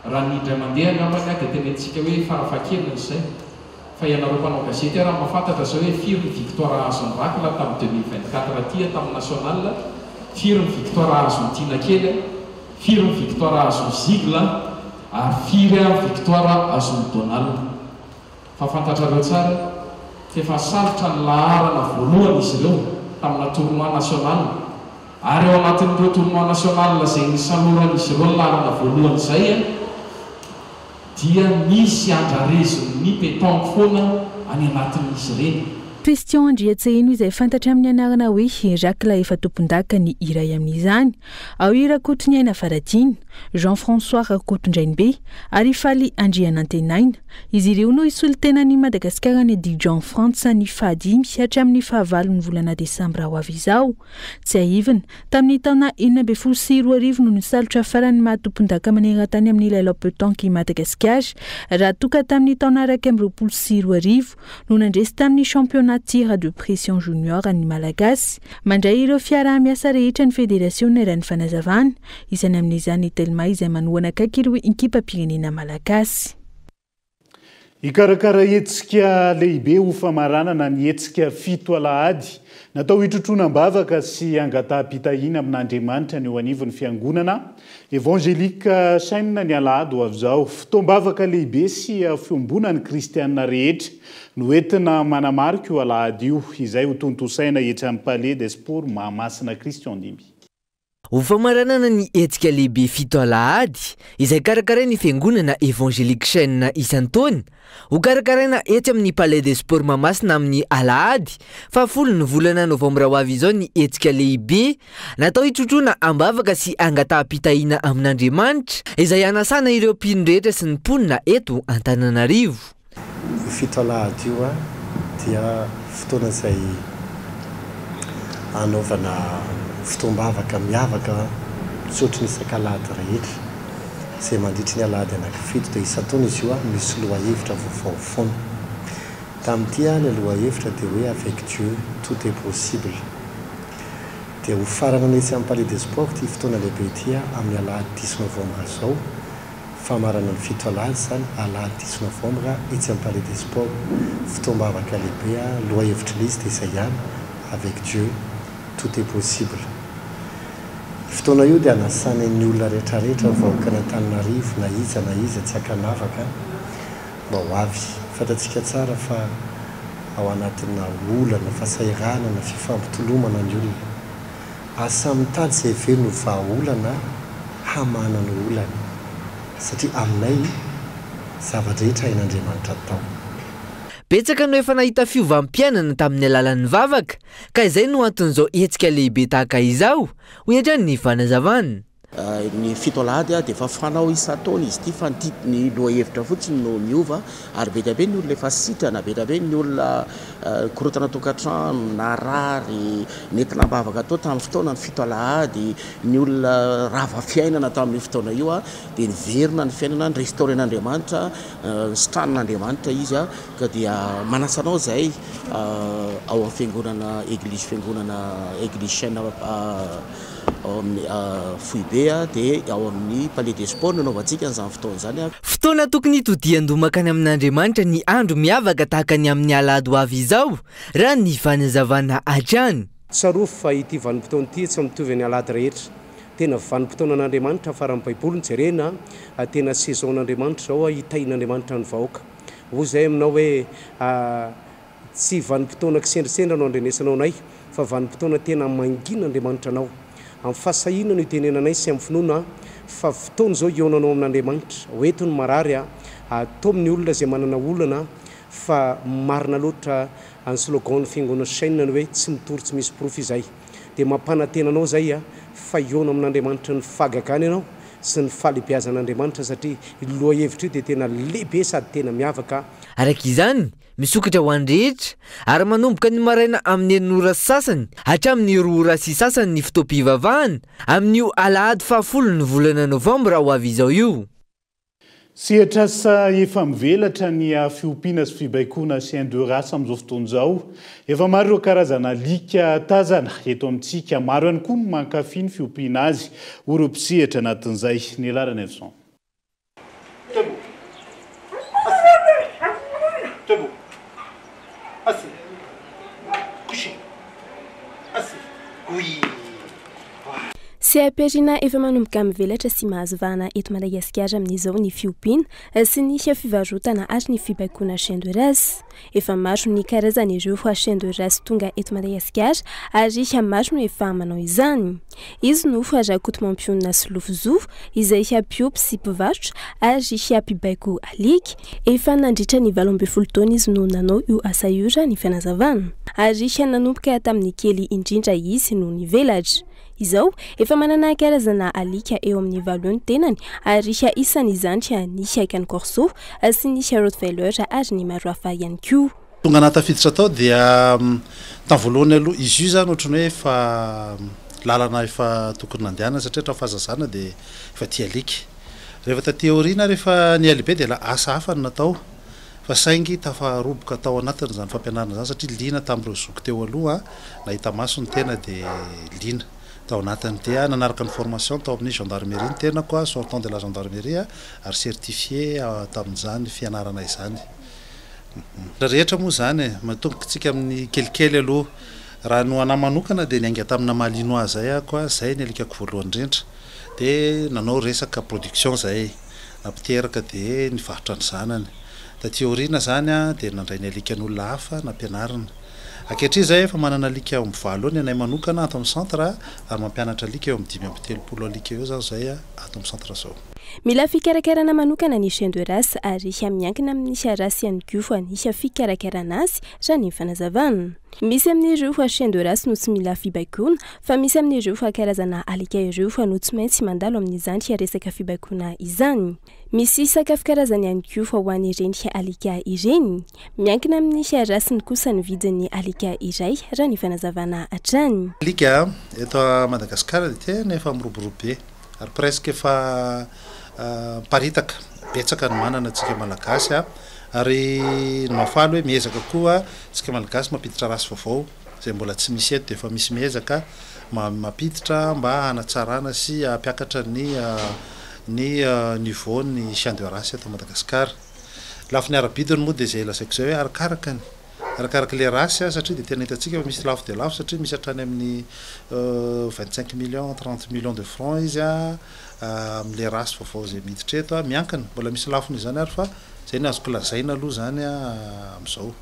raha ny indray mandeha namaka dia tena antsika hoe farafahakeliny izay fa ianareo mpanao gazety raha mahafantatra zao hoe firy ny victoire azon'ny Rakla tamin'ny 2024 tia tamin'ny national, firy ny victoire azon'ny Tinakely, firy ny victoire azon'ny Zigla ary firy victoire azon'ny Donald. Fa fantatrareo tsara fa efa salotra ny laharana voalohany izy ireo tamina tournoi national ary eo anatin'ireo tournoi national izay nisaloran'izy ireo ny laharana voalohany izay dia misy andrarezon'ny pétanque foana any anatin'izy ireny. Christian Andriatsehino izay fantatra amin'ny anarana hoe Rakla efa tompon-daka ny iray amin'izany. Ao Rakoto Niaina Faradina, Jean-François Rakotondrainibe ary Faly Andrianantenaina. Izy ireo no isolotenan'ny Madagasikara ny Dijon France ny 5 hatramin'ny 9 ny volana Desambra ho avy izao. Tsy ahivana tamin'ny taona 2024 no nisalotra farany mahatompon-daka maneran-tany amin'ny lalao pétanque Madagasikara raha toka tamin'ny taona 2024 no nandresy tamin'ny championnat tir de pression junior ny Malagasy. Mandray ireo fiaraha-miasa rehetra ny fédération iran'ny fanazavana isany amin'izany Telma izay manohana akaiky ireo ekipa-pirenena Malagasy. Ikarakara hetsika lehibe ho famaranana ny hetsika 7 alahady natao hitrotronam-bavaka sy angataham-pitahina amin'Andriamanitra ny eo anivon'ny fiangonana Evangelique Chaîne ny alahady ho avy izao. Fotoam-bavaka lehibe sy fiombonan'ny kristianina rehetra no entina manamarika io alahady io izay ho tontosaina etran'ny Palais des Sports Mahamasina Christian Ndimby. Ho famaranana ny hetsika lehibe 7 alahady izay karakaraina fiangonana Evangelique Chaîne isan-taona ho karakaraina etsy amin'ny Palais des Sports Mahamasina amin'ny alahady 10 ny volana Novambra ho avy izao ny hetsika lehibe natao hitrotrona ambavaka sy angataham-pitahina amin'Andriamanitra izay anasana ireo mpino rehetra sy ny mponina eto Antananarivo. 7 alahady io dia fotoana izay anaovana fotoam-bavaka miavaka misaotry ny isan-kalahady rehetra izay mandritry ny alahady anankifito dia isan-taona izy io misy lohahevitra vaovao foana. Tamin'ity ilay lohahevitra dia hoe avec Dieu tout est possible. Dia ho farana netsy amin'ny Palais des Sports ity fotoana lehibe ity amin'ny alahady 10 novambra izao. Famarana ny 7 alahady izany alahady 10 novambra etsy amin'ny Palais des Sports fotoam-bavaka lehibe lohahevitra ilay izy dia izay ihany avec Dieu tout est possible. Fotoana io dia anasana ny olona rehetrarehetra vahoaka n'Antananarivo na iza tsy ankanavaka mba ho avy. Fantatsika tsara fa ao anatina olana fahasahiranana fifampitolomana ny olona. Asa mitady izay ve no vahaolana hamana ny olana satria aminay zavatra rehetra hain'Andriamanitra tao. Betsaka no efa nahita fiovam-piainana tamin'ny alalan'ny vavaka ka izay no anton'izao hetsika lehibe tahaka izao ho iatran'ny ny fanazavana. Ny 7 alahady dia efa fanao isan-taona izy ity fa ny lohahevitra fotsiny no miova ary be dia be ny olona efa sitrana, be dia be ny olona korotana tokantrano na rary nentina bavaka tao tamin'ny fotoana ny 7 alahady, ny olona rava fiainana tamin'ny fotoana io dia niverina ny fiainana ny restauren'Andriamanitra, sitran'Andriamanitra izy ka dia manasanao izay ao amin'ny fiangonana Église Chaîne ao amin'ny foibe dia ao amin'ny palais des sports nanaovantsika n'izany fotoana zany. Fotoana tokony hitodian-domakany amin'Andriamanitra ny andro miavaka tahaka ny amin'ny alahady ho avy izao raha ny fanazavana hatrany. Tsarofo fa ity vanim-potoana ity tsy mitovy ny alahady rehetra. Tena vanim-potoanan'Andriamanitra fara amin'ny Baiboly ny jerena tena saison'Andriamanitra zao hitahin'Andriamanitra ny vahoaka. Ho zay aminao hoe tsy vanim-potoana kisendrisendra no andrenesanao anay fa vanim-potoana tena mangin'Andriamanitra anao. Amin'ny fahasahiana no itenenanay sy amin'ny finoana fa fotoana zao ionanao amin'Andriamanitra hoetiny marary atao amin'ny olona zay manana olana fa marina loatra ny slogan ny fiangonana sainina hoe tsy mitory tsy misy profy izay. Dia mampanatenanao zay fa iona amin'Andriamanitra ny fagakany ianao sy ny fahalehibiazan'Andriamanitra satria loha hevitra io dia tena lehibe sady tena miavaka. Araka izany misokatra ho anrehetra ary manomboka ny maraina amin'ny erin'ora sasany hatramin'ny roa sy sasany ny fotoam-pivavahana amin'io alahady 10 ny volana novambra ho avy izao io. Sehatra sa efa mivelatra ny fiompiana sy fibaikona chien de race amin'izao fotoana izao. Efa maro ireo karazana alika tazana eto amintsika, maro ihany koa no mankafy ny fiompiana azy. Ireo mpisehatra anatin'izay ny alarany Evson. Sy aperina efa manomboka mivelatra sy mahazo vahana eto Madagasikara amin'izao ny fiompiana sy ny fivarotana ary ny fibaikona chien de race. Efa maro ny karazana ireo fa chien de race tonga eto Madagasikara ary maro no efa manao izany. Izy no rakotomam-pionina sy lofozo izay mpiopy sy mpivarotra ary mpibaiko alika. Efa nandritra ny 12 taona izy no nanao io asa io raha ny fanazavana ary nanomboka tamin'ny kely indrindra izy no nivelatra. Izao efa manana karazana alika eo amin'ny 7 tenany ary isan'izany ny Chien Corso sy ny Rottweiler ary ny maro hafa ihany koa. Tonga natafiditra tao dia voalohany aloha izy io zany ohatrany hoe fa lalana efa tokony nandehana satria efa fahazazana dia efa tia alika. Rehefa taty aoriana rehefa ny alibe dia asa hafa no natao fa saingy tafaroboka tao anatiny zany fampianarana zany satria liana tamin'ireo zoky teo aloha nahita maso ny tena dia liana. Tao anatiny dia nanaraka ny formation tao amin'ny gendarmerie ny tena koa sortant de la gendarmerie ary certifié tamin'izany fianarana izany. Rehetra moa zany matomboka tsika amin'ny kelikely aloha raha no ana manokana dia niainga tamina malinois zay koa zay ny alikako voalohany indrindra dia nanao resaka production zay nampiteraka dia nivarotra ny zanany. Taty aoriana zany dia nandray ny alikan'olona hafa nampianarana. Ankehitriny zay efa manana alika eo amin'ny valo ny anay manokana ato amin'ny centre ary mampianatra alika eo amin'ny 5-30 alika eo zany zay ato amin'ny centre zao. Mila fikarakarana manokana ny chien de race ary miankina amin'ny rasy ihany koa fa ny fikarakarana azy raha ny fanazavana. Misy amin'ireo fa chien de race no tsy mila fibaikona fa misy amin'ireo fa karazana alika ireo fa no tsy maintsy mandalo amin'izany resaka fibaikona izany. Misy sakafo karazany ihany koa fa ho an'ireny alika ireny. Miankina amin'ny rasiny kosa ny vidin'ny alika iray raha ny fanazavana hatrany. Alika eto Madagasikara dia tena efa miroborobe ary presque efa paritaka betsaka ny manana antsika malagasy ary mafaly hoe miezaka koa tsika malagasy mampiditra rasy vaovao zay mbola tsy misy eto dia efa misy miezaka mampiditra mba hanatsarana sy hampiakatra ny niveau ny chien de race eto Madagasikara. Lafo ny arabidiny moa dia zay lazaiko zay hoe arakaraka le race satria dia tena hitantsika fa misy lafo dia lafo satria misy hatrany amin'ny 25 millions 30 millions de francs izy amin'le race vaovao zay miditra eto miankina mbola misy lafony izany ary fa zay ny azoko lazaina aloha zany amin'izao.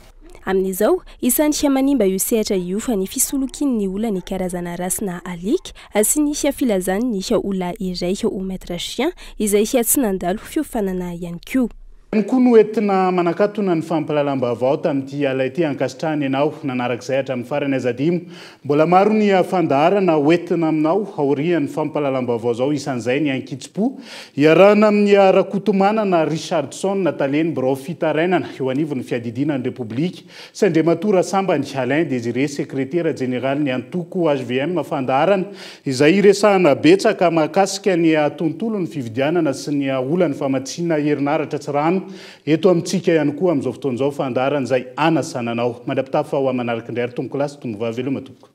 Amin'izao isan'ny manimba io sehatra io fa ny fisolokin'ny olona ny karazana rasina alika sy ny filazany ny olona iray ho maître chien izay tsy nandalo fiofanana ihany koa. Koa no entina manakatona ny fampalalam-baovao tamin'ity ala ity ankasitrahany ianao nanarak'izay hatramin'ny farany azadimo. Mbola maro ny fandaharana entina aminao aorian'ny fampalalam-baovao zao isan'izay ny ankitsi-po iarahana amin'ny rakotomanana Richardson Nataleny Brao fitarainana eo anivon'ny fiadidinan'ny Repoblika sy Andriamatora Sambany Alain Désiré sekretera général ny antoko HVM fandaharana izay iresahana betsaka mahakasika ny tontolon'ny fividianana sy ny olany famatsiana herinaratra tsy rano eto amintsika ihany koa amin'izao fotoana izao fandaharana izay anasananao mandrapitafa ho manaraka indray ary tomboko lasy tombovavy elo matompoko.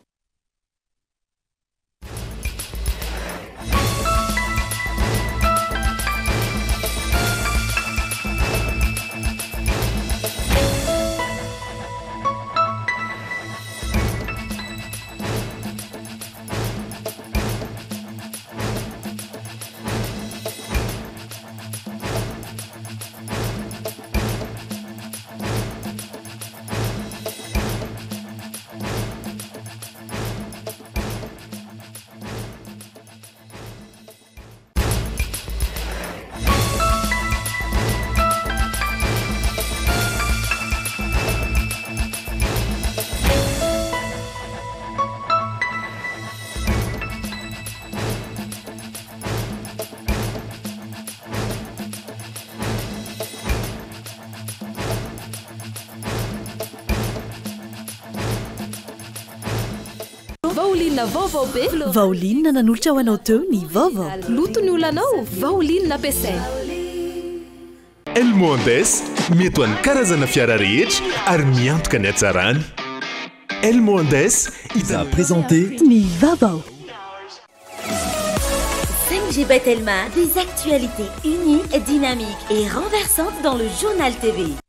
vaolinina vaovao be vaolinina nanolotra ho anao teo ny vaovao loto ny olanao vaolinina ampiasaina Elmondes mety ho an'ny karazana fiara rehetra ary miantoka ny hatsarany Elmondes il a présenté ny vaovao 5G Telma, des actualités unies, dynamiques et renversantes dans le journal TV.